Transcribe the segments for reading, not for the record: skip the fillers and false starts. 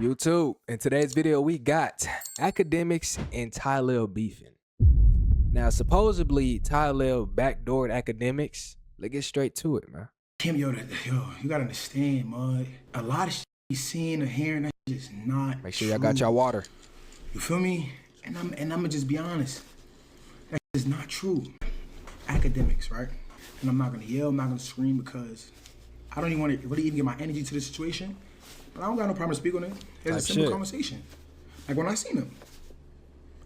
YouTube. In today's video, we got Akademiks and TyLeo beefing. Now, supposedly, TyLeo backdoored Akademiks. Let's get straight to it, man. Kim, yo, you gotta understand, man. A lot of shit he's seeing or hearing, that shit is not Make sure y'all got y'all water. You feel me? And I'm gonna just be honest. That shit is not true. Akademiks, right? And I'm not gonna yell, I'm not gonna scream because I don't even want to really even get my energy to the situation. But I don't got no problem to speak on it. It's a simple conversation. Like when I seen him.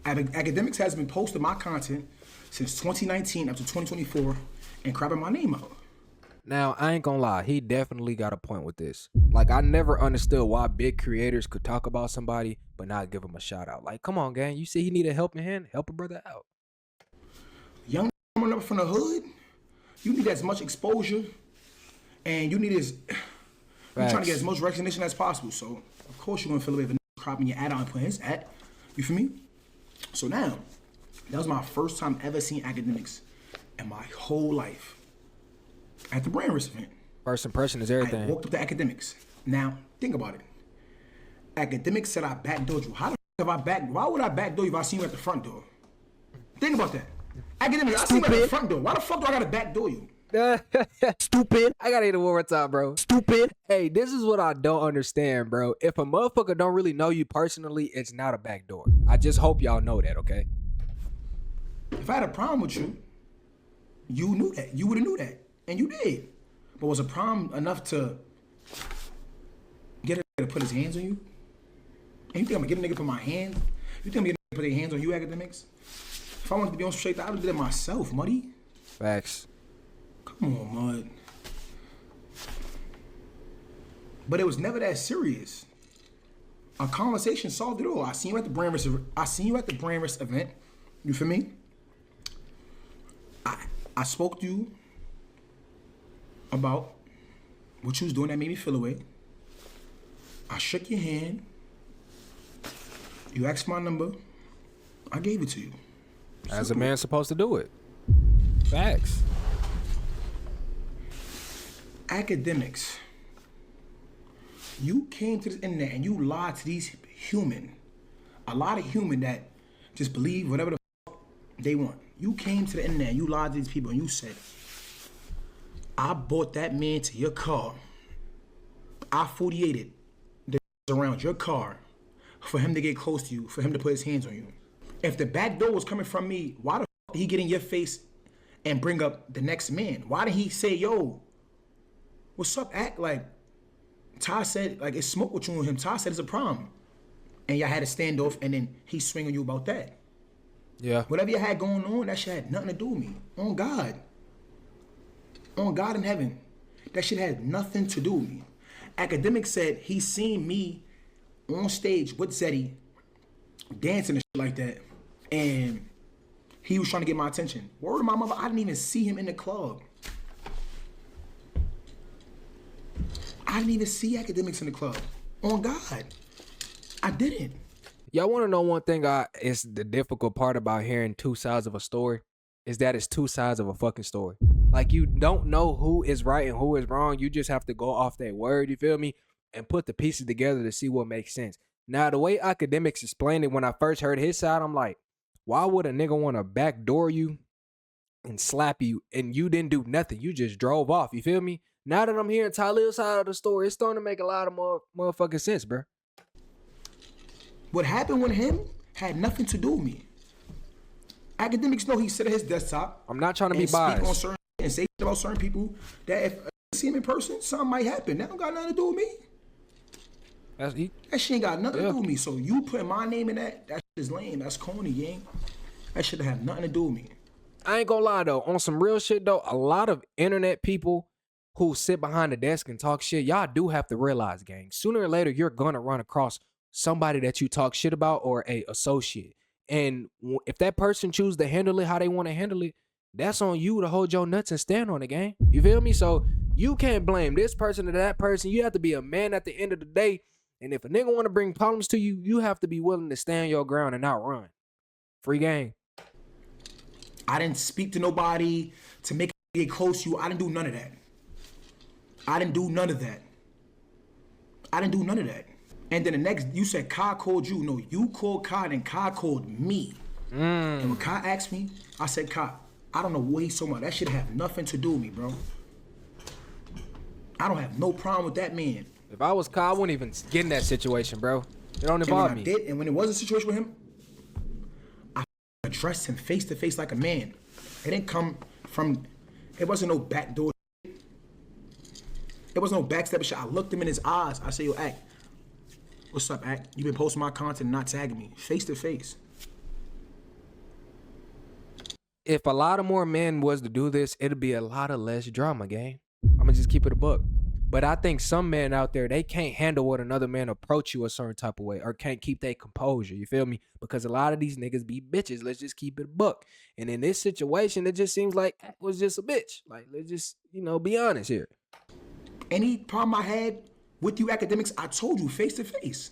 Akademiks has been posting my content since 2019 up to 2024 and crapping my name out. Now, I ain't gonna lie, he definitely got a point with this. Like, I never understood why big creators could talk about somebody but not give him a shout out. Like, come on, gang, you see he need a helping hand, help a brother out. Young coming up from the hood, you need as much exposure and you need you're trying to get as much recognition as possible. So, of course, you're gonna feel away if a cropping your ad out and putting his ad. You feel me? So now, that was my first time ever seeing Akademiks in my whole life at the brand risk event. First impression is everything. I walked up to Akademiks. Now, think about it. Akademiks said I backdoored you. How the f have why would I backdoor you if I seen you at the front door? Think about that. Akademiks, I seen you at the front door. Why the fuck do I gotta backdoor you? Stupid. I gotta hit it one more time, bro. Stupid. Hey, this is what I don't understand, bro. If a motherfucker don't really know you personally, it's not a backdoor. I just hope y'all know that, okay? If I had a problem with you, you knew that. You would have knew that. And you did. But was a problem enough to get a nigga to put his hands on you? And you think I'm gonna get a nigga to put my hand? You think I'm gonna put their hands on you, Akademiks? If I wanted to be on straight, I would have did it myself, muddy. Facts. Come on, mud. But it was never that serious. A conversation solved it all. I seen you at the brand risk event. You feel me? I spoke to you about what you was doing that made me feel away. I shook your hand. You asked my number. I gave it to you. Simple. As a man supposed to do it. Facts. Akademiks, you came to this internet and you lied to these a lot of human that just believe whatever the fuck they want. You came to the internet and you lied to these people and you said, I bought that man to your car. I 48'd the around your car for him to get close to you, for him to put his hands on you. If the back door was coming from me, why the fuck did he get in your face and bring up the next man? Why did he say, yo, what's up, Ak? Like, Ty said, like, it's smoke with you and him. Ty said it's a problem. And y'all had a standoff, and then he swing on you about that. Yeah. Whatever you had going on, that shit had nothing to do with me. On God. On God in heaven. That shit had nothing to do with me. Akademiks said he seen me on stage with Zeddy dancing and shit like that. And he was trying to get my attention. Word to my mother, I didn't even see him in the club. I didn't even see Akademiks in the club. On God. I didn't. Y'all want to know one thing is the difficult part about hearing two sides of a story? Is that it's two sides of a fucking story. Like, you don't know who is right and who is wrong. You just have to go off that word, you feel me? And put the pieces together to see what makes sense. Now, the way Akademiks explained it, when I first heard his side, I'm like, why would a nigga want to backdoor you and slap you and you didn't do nothing? You just drove off, you feel me? Now that I'm hearing Tylil's side of the story, it's starting to make a lot of more motherfucking sense, bro. What happened with him had nothing to do with me. Akademiks know he sit at his desktop. I'm not trying to be biased. Speak on certain and say about certain people that if I see him in person, something might happen. That don't got nothing to do with me. That shit ain't got nothing to do with me. So you putting my name in that shit is lame. That's corny, gang. That shit have nothing to do with me. I ain't gonna lie though. On some real shit though, a lot of internet people who sit behind the desk and talk shit, y'all do have to realize, gang, sooner or later you're gonna run across somebody that you talk shit about or a associate. And if that person chooses to handle it how they want to handle it, that's on you to hold your nuts and stand on it, gang. You feel me? So you can't blame this person or that person. You have to be a man at the end of the day. And if a nigga want to bring problems to you, you have to be willing to stand your ground and not run. Free game. I didn't speak to nobody to make it get close to you. I didn't do none of that. I didn't do none of that. And then the next, you said Kai called you. No, you called Kai, and Kai called me. And when Kai asked me, I said, Kai, I don't know what he's talking about. That shit have nothing to do with me, bro. I don't have no problem with that man. If I was Kai, I wouldn't even get in that situation, bro. It don't involve me. And when it was a situation with him, I addressed him face to face like a man. It didn't come from, it wasn't no backdoor shit. It wasn't no backstep shit. I looked him in his eyes. I said, yo, Act, what's up, Act? You been posting my content and not tagging me. Face to face. If a lot of more men was to do this, it'd be a lot of less drama, gang. I'm gonna just keep it a buck. But I think some men out there, they can't handle what another man approach you a certain type of way or can't keep their composure. You feel me? Because a lot of these niggas be bitches. Let's just keep it a buck. And in this situation, it just seems like Act was just a bitch. Like, let's just, be honest here. Any problem I had with you, Akademiks, I told you face to face.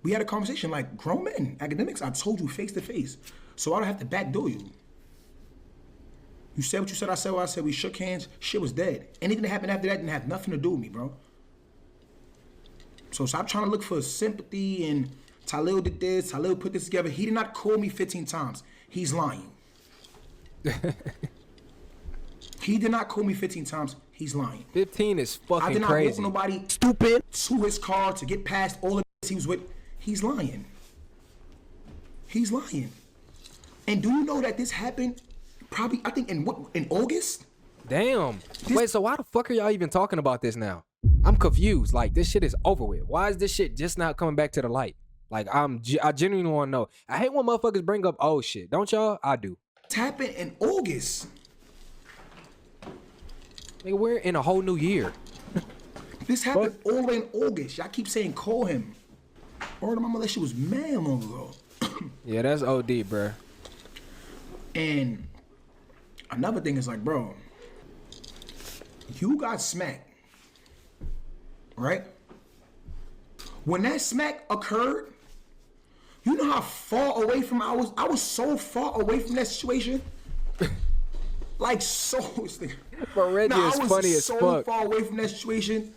We had a conversation like grown men. Akademiks, I told you face to face. So I don't have to backdoor you. You said what you said, I said what I said. We shook hands. Shit was dead. Anything that happened after that didn't have nothing to do with me, bro. So stop trying to look for sympathy and TyLeo did this, TyLeo put this together. He did not call me 15 times. He's lying. He did not call me 15 times. He's lying. 15 is fucking crazy. I did not walk nobody stupid to his car to get past all of this he was with. He's lying. He's lying. And do you know that this happened? Probably, I think in August? Damn. Wait, so why the fuck are y'all even talking about this now? I'm confused. Like, this shit is over with. Why is this shit just not coming back to the light? Like, I genuinely want to know. I hate when motherfuckers bring up old shit. Don't y'all? I do. It happened in August. Nigga, we're in a whole new year. This happened all the way in August. Y'all keep saying call him. Word of mama, that shit was mad long ago. Yeah, that's OD, bruh. And another thing is like, bro, you got smacked, right? When that smack occurred, you know how far away from I was so far away from that situation. Like so, but Reggie is funny as fuck. I was so far away from that situation.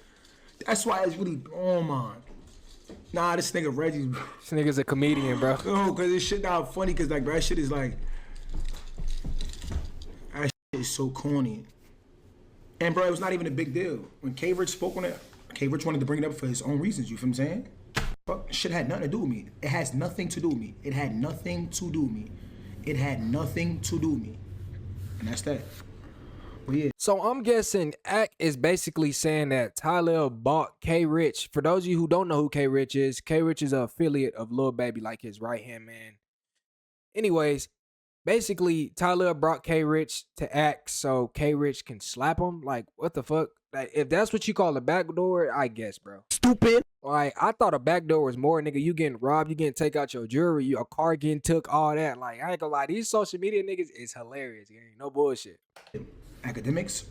That's why it's really, oh my. Nah, this nigga Reggie. This nigga's a comedian, bro. No, cause this shit not funny. Cause like, bro, that shit is like. It's so corny. And bro, it was not even a big deal. When K-Rich spoke on it, K-Rich wanted to bring it up for his own reasons, you feel what I'm saying? Fuck, shit had nothing to do with me. It has nothing to do with me. It had nothing to do with me. It had nothing to do with me. And that's that. But yeah. So I'm guessing Act is basically saying that TyLeo bought K-Rich. For those of you who don't know who K-Rich is an affiliate of Lil Baby, like his right-hand man. Anyways, basically, TyLeo brought K-Rich to Act so K-Rich can slap him. Like, what the fuck? Like, if that's what you call a backdoor, I guess, bro. Stupid. Like, I thought a backdoor was more, nigga, you getting robbed, you getting take out your jewelry, your car getting took, all that. Like, I ain't gonna lie, these social media niggas is hilarious, gang. No bullshit. Akademiks,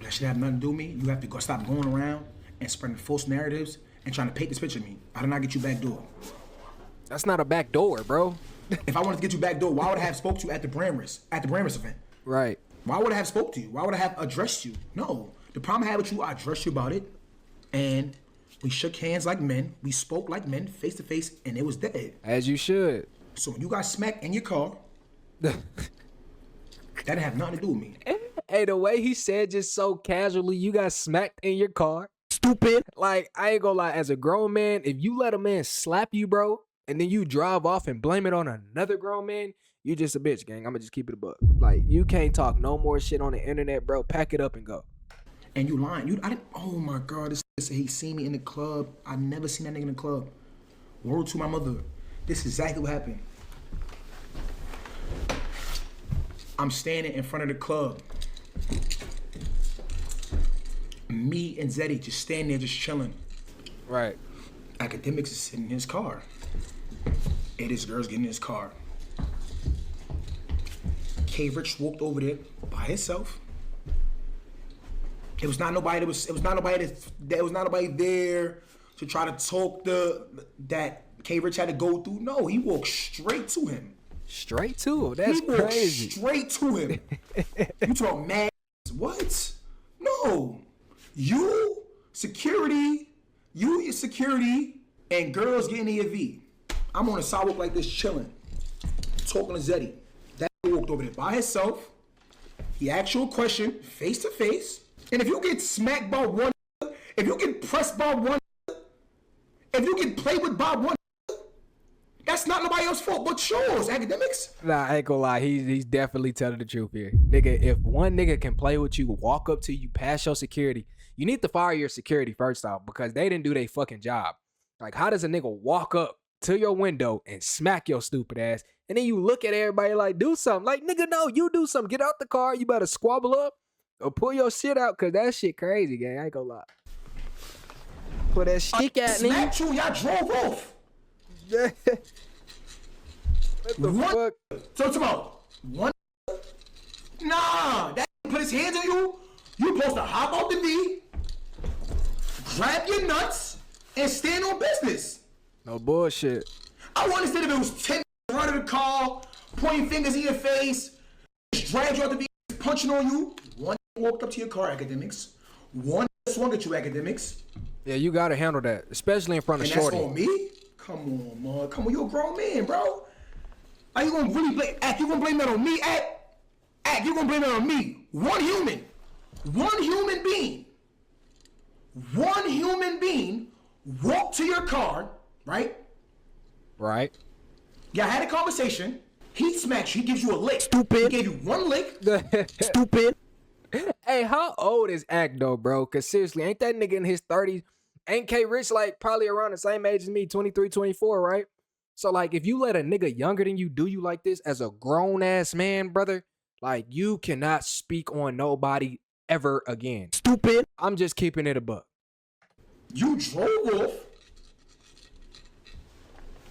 that shit have nothing to do with me. You have to go stop going around and spreading false narratives and trying to paint this picture of me. I did not get you backdoor. That's not a backdoor, bro. If I wanted to get you backdoor, why would I have spoke to you at the Bramers event? Right. Why would I have spoke to you? Why would I have addressed you? No. The problem I had with you, I addressed you about it, and we shook hands like men. We spoke like men, face to face, and it was dead. As you should. So when you got smacked in your car, that didn't have nothing to do with me. Hey, the way he said just so casually, you got smacked in your car. Stupid. Like, I ain't gonna lie, as a grown man, if you let a man slap you, bro, and then you drive off and blame it on another grown man, you just a bitch, gang. I'ma just keep it a buck. Like, you can't talk no more shit on the internet, bro. Pack it up and go. And you lying. Oh my God, this said he seen me in the club. I never seen that nigga in the club. Word to my mother. This is exactly what happened. I'm standing in front of the club. Me and Zeddy just standing there, just chilling. Right. Akademiks is sitting in his car. And this girl's getting in his car. K-Rich walked over there by himself. It was not nobody there to try to talk that K-Rich had to go through. No, he walked straight to him. Straight to him? That's crazy. He walked straight to him. You talk mad. What? No. Your security, and girls getting in your V. I'm on a sidewalk like this, chilling, talking to Zeddy. That walked over there by himself. He asked you a question, face to face. And if you get smacked by one, if you get pressed by one, if you get played with by one, that's not nobody else's fault but yours, Akademiks. Nah, I ain't gonna lie. He's definitely telling the truth here. Nigga, if one nigga can play with you, walk up to you, pass your security, you need to fire your security first off because they didn't do their fucking job. Like, how does a nigga walk up to your window and smack your stupid ass, and then you look at everybody like, do something? Like, nigga, no, you do something. Get out the car. You better squabble up or pull your shit out because that shit crazy, gang. I ain't gonna lie. Put that stick at me. Smacked you, y'all drove off. What the fuck? So tomorrow, one. Nah, that put his hands on you. You supposed to hop out the V, grab your nuts, and stand on business. No bullshit. I want to say if it was 10 running the car, pointing fingers in your face, dragged you out the V, punching on you. One walked up to your car, Akademiks. One swung at you, Akademiks. Yeah, you gotta handle that, especially in front of shorty. And that's on me? Come on, man. Come on, you a grown man, bro. Are you gonna really blame Act? You gonna blame that on me, Act, you gonna blame that on me. One human being walked to your car, right? Right. Y'all had a conversation. He smacks you. He gives you a lick. Stupid. He gave you one lick. Stupid. Hey, how old is Act though, bro? Cause seriously, ain't that nigga in his 30s? Ain't K Rich like probably around the same age as me, 23, 24, right? So like if you let a nigga younger than you do you like this as a grown ass man, brother, like you cannot speak on nobody ever again. Stupid. I'm just keeping it a buck. You drove off,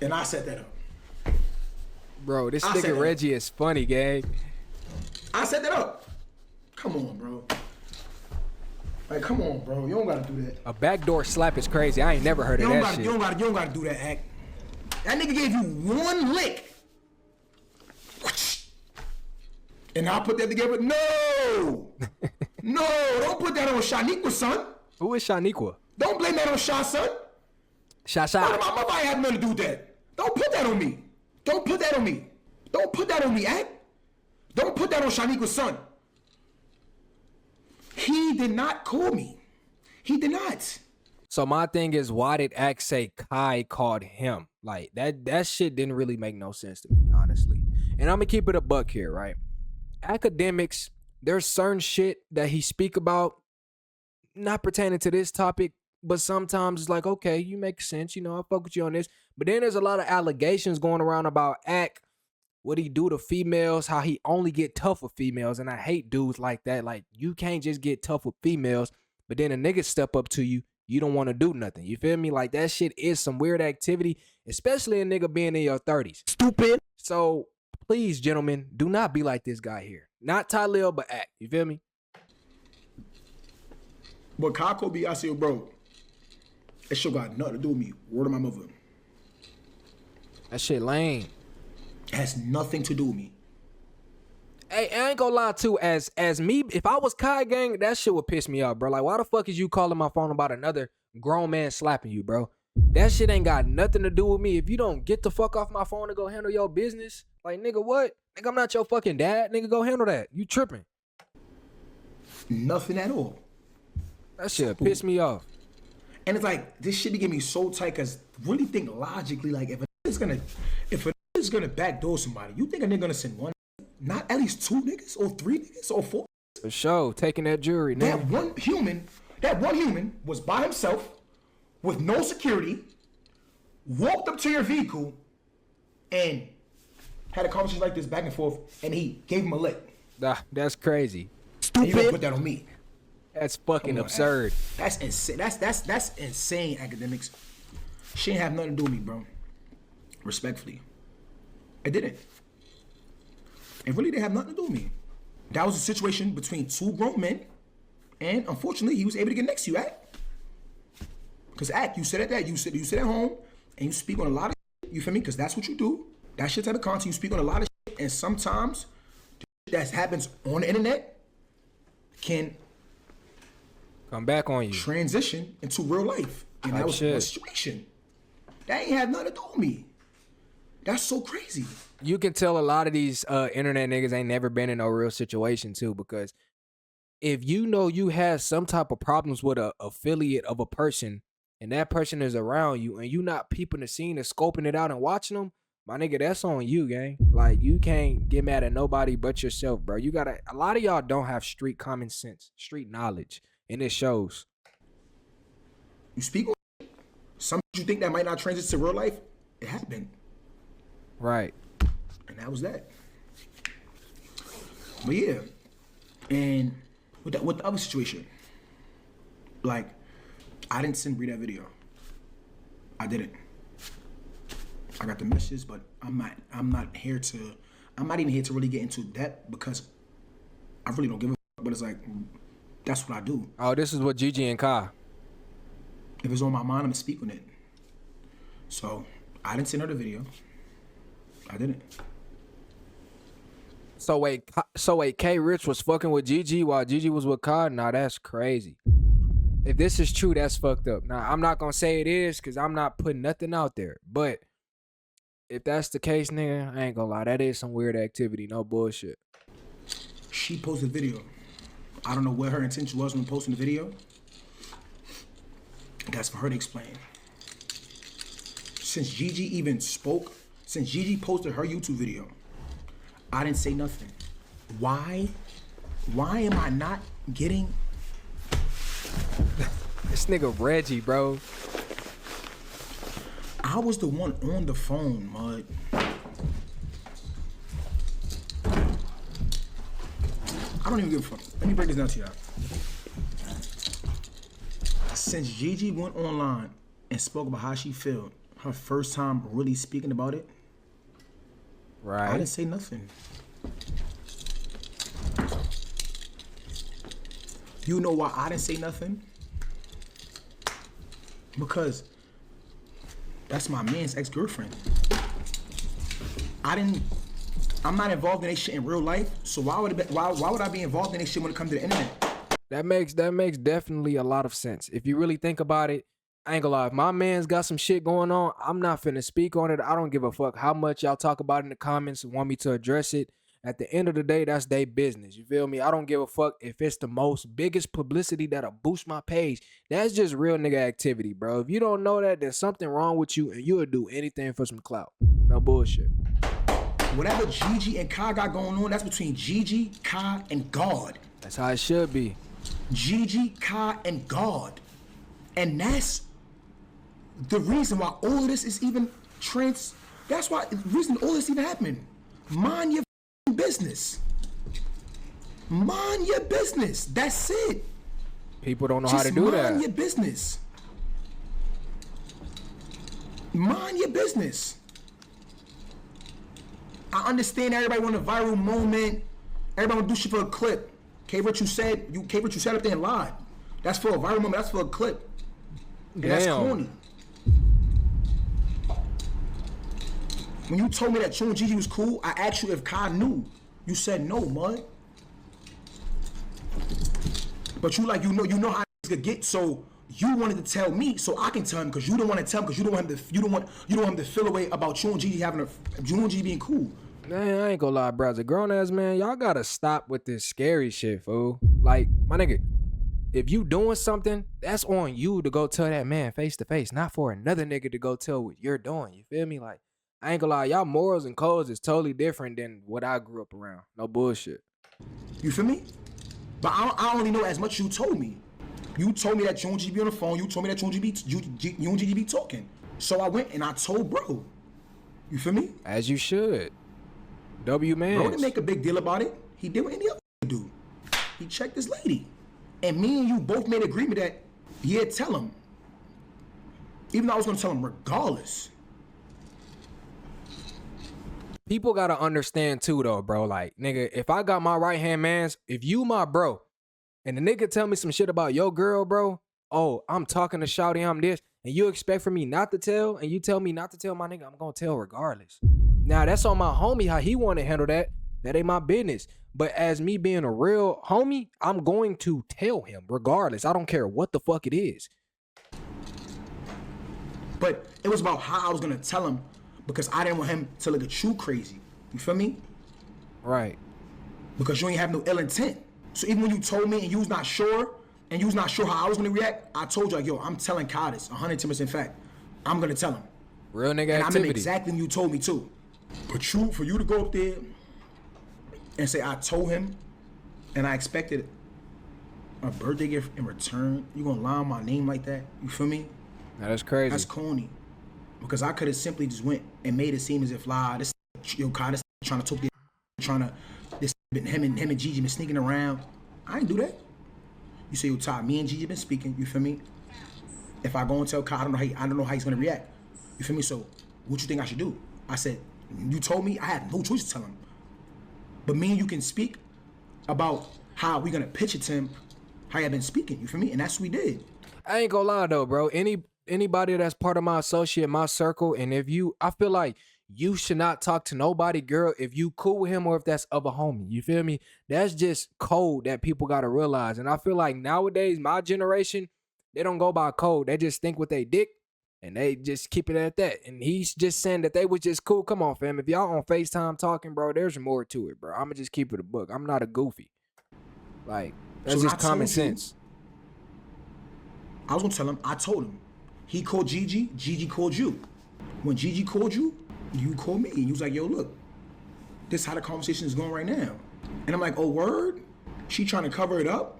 and I set that up. Bro, this nigga Reggie is funny, gang. I set that up. Come on, bro. Like, come on, bro. You don't gotta do that. A backdoor slap is crazy. I ain't never heard of that shit. You don't gotta do that, Act. That nigga gave you one lick. And I'll put that together. No! No, don't put that on Shaniqua, son. Who is Shaniqua? Don't blame that on Sha, son. Sha. My body had nothing to do with that. Don't put that on me. Don't put that on me. Don't put that on me, Act. Don't put that on Shaniqua's son. He did not call me. He did not. So my thing is, why did Act say Kai called him? Like that shit didn't really make no sense to me, honestly. And I'm gonna keep it a buck here, right? Akademiks, there's certain shit that he speak about, not pertaining to this topic, but sometimes it's like, okay, you make sense, you know, I fuck with you on this. But then there's a lot of allegations going around about Act, what he do to females, how he only get tough with females, and I hate dudes like that. Like, you can't just get tough with females, but then a nigga step up to you, you don't want to do nothing. You feel me? Like, that shit is some weird activity, especially a nigga being in your 30s. Stupid. So, please, gentlemen, do not be like this guy here. Not TyLeo, but Act. You feel me? But Kako be, I say, bro, that shit got nothing to do with me. Word of my mother. That shit lame. It has nothing to do with me. Hey, I ain't gonna lie too, as me, if I was Kai gang, that shit would piss me off, bro. Like, why the fuck is you calling my phone about another grown man slapping you, bro? That shit ain't got nothing to do with me. If you don't get the fuck off my phone and go handle your business, like, nigga, what? Nigga, I'm not your fucking dad. Nigga, go handle that. You tripping. Nothing at all. That shit piss me off. And it's like, this shit be getting me so tight, because really think logically, like, if a nigga's gonna backdoor somebody, you think a nigga gonna send one, not at least two niggas, or three niggas, or four? For sure, taking that jury, nigga. That one human was by himself, with no security, walked up to your vehicle, and had a conversation like this back and forth, and he gave him a lick. Nah, that's crazy. Stupid. And you gonna put that on me? That's fucking absurd. That's insane. That's insane, Akademiks. She ain't have nothing to do with me, bro. Respectfully. It didn't. It really didn't have nothing to do with me. That was a situation between two grown men, and unfortunately, he was able to get next to you, Act. Because Act, you sit at home, and you speak on a lot of shit, you feel me? Because that's what you do. That shit type of content, you speak on a lot of shit, and sometimes the shit that happens on the internet can come back on you. Transition into real life. And that was a situation. That ain't have nothing to do with me. That's so crazy. You can tell a lot of these internet niggas ain't never been in no real situation too, because if you know you have some type of problems with a affiliate of a person and that person is around you and you not peeping the scene and scoping it out and watching them, my nigga, that's on you, gang. Like, you can't get mad at nobody but yourself, bro. You gotta, a lot of y'all don't have street common sense, street knowledge, and it shows. You speak on something you think that might not transit to real life, it happened. Right. And that was that. But yeah. And with the other situation, like, I didn't send Bree that video. I didn't. I got the messages, but I'm not even here to really get into depth because I really don't give a fuck, but it's like, that's what I do. Oh, this is what Gigi and Kai. If it's on my mind, I'm gonna speak on it. So I didn't send her the video. I didn't. So wait, K Rich was fucking with Gigi while Gigi was with Kai? Nah, that's crazy. If this is true, that's fucked up. Now, I'm not gonna say it is because I'm not putting nothing out there. But if that's the case, nigga, I ain't gonna lie. That is some weird activity. No bullshit. She posted a video. I don't know what her intention was when posting the video. That's for her to explain. Since Gigi posted her YouTube video, I didn't say nothing. Why am I not getting... This nigga Reggie, bro. I was the one on the phone, Mud. I don't even give a fuck. Let me break this down to y'all. Since Gigi went online and spoke about how she felt, her first time really speaking about it, right? I didn't say nothing. You know why I didn't say nothing? Because that's my man's ex-girlfriend. I'm not involved in that shit in real life, so why would I be involved in that shit when it comes to the internet? That makes definitely a lot of sense. If you really think about it, I ain't gonna lie. If my man's got some shit going on, I'm not finna speak on it. I don't give a fuck how much y'all talk about it in the comments and want me to address it. At the end of the day, that's their business. You feel me? I don't give a fuck if it's the most biggest publicity that'll boost my page. That's just real nigga activity, bro. If you don't know that, there's something wrong with you and you'll do anything for some clout. No bullshit. Whatever Gigi and Kai got going on, that's between Gigi, Kai, and God. That's how it should be. Gigi, Kai, and God. And that's the reason why all of this is even that's why the reason all this even happened. Mind your business. Mind your business. That's it. People don't know how to do that. Mind your business. Mind your business. I understand everybody want a viral moment. Everybody want to do shit for a clip. What you said up there and lied. That's for a viral moment. That's for a clip. And that's corny. When you told me that you and Gigi was cool, I asked you if Kai knew. You said no, Mud. But you know how this could get, so you wanted to tell me so I can tell him because you don't want to tell him because you don't want him to feel away about you and Gigi being cool. Man, I ain't gonna lie, bro. As a grown ass man, y'all gotta stop with this scary shit, fool. Like, my nigga, if you doing something, that's on you to go tell that man face to face, not for another nigga to go tell what you're doing. You feel me? Like, I ain't gonna lie, y'all morals and codes is totally different than what I grew up around. No bullshit. You feel me? But I only know as much you told me. You told me that you and Gigi be on the phone. You told me that you and Gigi be talking. So I went and I told bro. You feel me? As you should. W man. Bro didn't make a big deal about it. He did what any other do. He checked this lady. And me and you both made agreement that, yeah, tell him. Even though I was gonna tell him regardless. People gotta understand too though, bro. Like, nigga, if I got my right hand mans, if you my bro, and the nigga tell me some shit about your girl, bro, oh, I'm talking to Shawty, I'm this, and you expect for me not to tell, and you tell me not to tell, my nigga, I'm gonna tell regardless. Now, that's on my homie, how he wanna handle that. That ain't my business. But as me being a real homie, I'm going to tell him regardless. I don't care what the fuck it is. But it was about how I was gonna tell him because I didn't want him to look at you crazy. You feel me? Right. Because you ain't have no ill intent. So even when you told me and you was not sure, and you was not sure how I was gonna react, I told you, like, yo, I'm telling Kai this, 110% fact. I'm gonna tell him. Real nigga and activity. I meant exactly when you told me too. But for you to go up there and say I told him and I expected a birthday gift in return, you gonna lie on my name like that? You feel me? Now that's crazy. That's corny. Because I could have simply just went and made it seem as if, this Kai, this trying to talk this, him and Gigi been sneaking around. I ain't do that. You say, yo, Ty, me and Gigi been speaking, you feel me? If I go and tell Kai, I don't know how he's gonna react. You feel me? So what you think I should do? I said, you told me, I had no choice to tell him. But me and you can speak about how we gonna pitch it to him, how you been speaking, you feel me? And that's what we did. I ain't gonna lie though, bro. Anybody that's part of my associate, my circle, and I feel like you should not talk to nobody, girl, if you cool with him or if that's of a homie. You feel me? That's just code that people gotta realize. And I feel like nowadays, my generation, they don't go by code. They just think with they dick and they just keep it at that. And he's just saying that they was just cool. Come on, fam. If y'all on FaceTime talking, bro, there's more to it, bro. I'ma just keep it a book. I'm not a goofy. Like, that's just common sense. I was gonna tell him, I told him. He called Gigi, Gigi called you. When Gigi called you, you called me. And you was like, yo, look, this is how the conversation is going right now. And I'm like, oh, word? She trying to cover it up?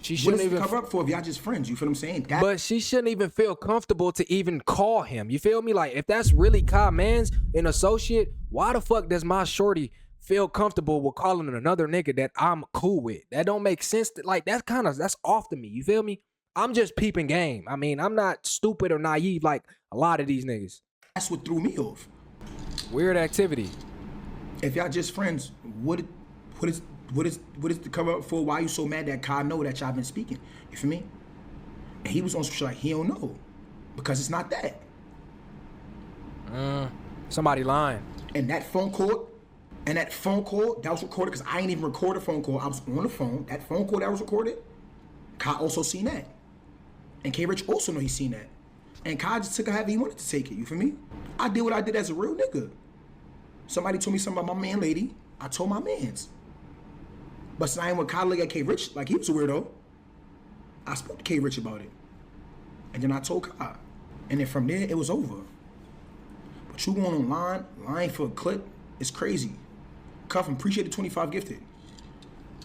She shouldn't even cover up for if y'all just friends. You feel what I'm saying? But she shouldn't even feel comfortable to even call him. You feel me? Like, if that's really Kai Mans, an associate, why the fuck does my shorty feel comfortable with calling another nigga that I'm cool with? That don't make sense. Like, that's off to me. You feel me? I'm just peeping game. I mean, I'm not stupid or naive like a lot of these niggas. That's what threw me off. Weird activity. If y'all just friends, what is the cover up for? Why you so mad that Kai know that y'all been speaking? You feel me? And he was on some shit like he don't know. Because it's not that. Somebody lying. And that phone call, that was recorded because I ain't even record a phone call. I was on the phone. That phone call that was recorded, Kai also seen that. And K Rich also know he seen that. And Kai just took it however he wanted to take it, you feel me? I did what I did as a real nigga. Somebody told me something about my man lady, I told my mans. But since I ain't with Kai look at K Rich like he was a weirdo, I spoke to K Rich about it. And then I told Kai. And then from there, it was over. But you going online, lying for a clip, it's crazy. Cuff, appreciate the 25 gifted.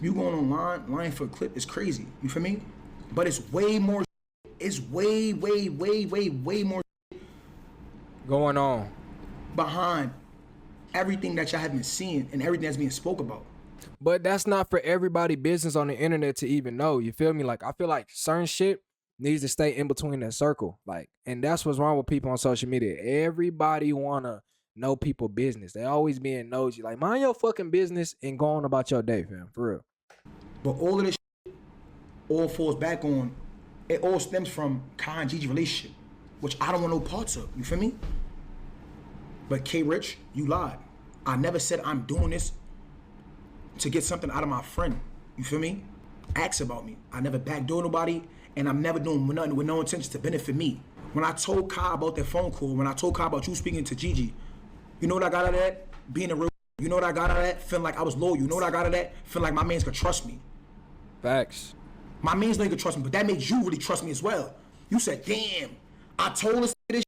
You going online, lying for a clip, it's crazy. You feel me? But it's way more. It's way more going on behind everything that y'all have been seeing and everything that's being spoke about. But that's not for everybody business on the internet to even know. You feel me? Like, I feel like certain shit needs to stay in between that circle. Like, and that's what's wrong with people on social media. Everybody wanna know people business. They always being nosy. Like, mind your fucking business and go on about your day, fam. For real. But all of this shit all falls back on, it all stems from Kai and Gigi relationship, which I don't want no parts of. You feel me? But K Rich, you lied. I never said I'm doing this to get something out of my friend. You feel me? Ask about me. I never backdoor nobody, and I'm never doing nothing with no intention to benefit me. When I told Kai about that phone call, when I told Kai about you speaking to Gigi, you know what I got out of that? Being a real. You know what I got out of that? Feeling like I was loyal. You know what I got out of that? Feeling like my mans could trust me. Facts. My mans don't even trust me, but that made you really trust me as well. You said, damn, I told this shit,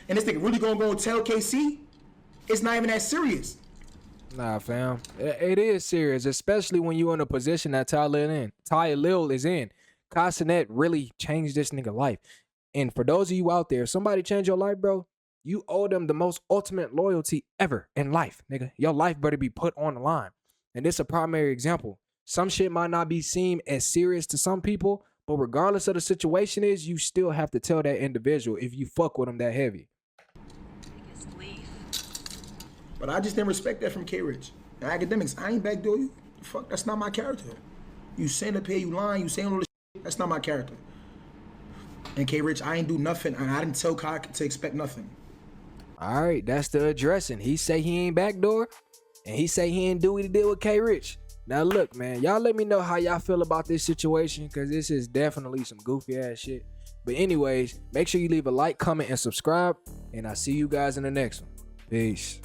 and this nigga really gonna go and tell KC? It's not even that serious. Nah, fam. It is serious, especially when you in a position that TyLeo is in. Kai Cenat really changed this nigga life. And for those of you out there, if somebody changed your life, bro, you owe them the most ultimate loyalty ever in life, nigga. Your life better be put on the line. And this is a primary example. Some shit might not be seen as serious to some people, but regardless of the situation is, you still have to tell that individual if you fuck with them that heavy. But I just didn't respect that from K Rich. And Akademiks, I ain't backdoor you. Fuck, that's not my character. You saying up here, you lying, you saying all this shit, that's not my character. And K Rich, I ain't do nothing, and I didn't tell Kai to expect nothing. All right, that's the addressing. He say he ain't backdoor, and he say he ain't do what he did with K Rich. Now look, man, y'all let me know how y'all feel about this situation, because this is definitely some goofy ass shit. But anyways, make sure you leave a like, comment, and subscribe, and I'll see you guys in the next one. Peace.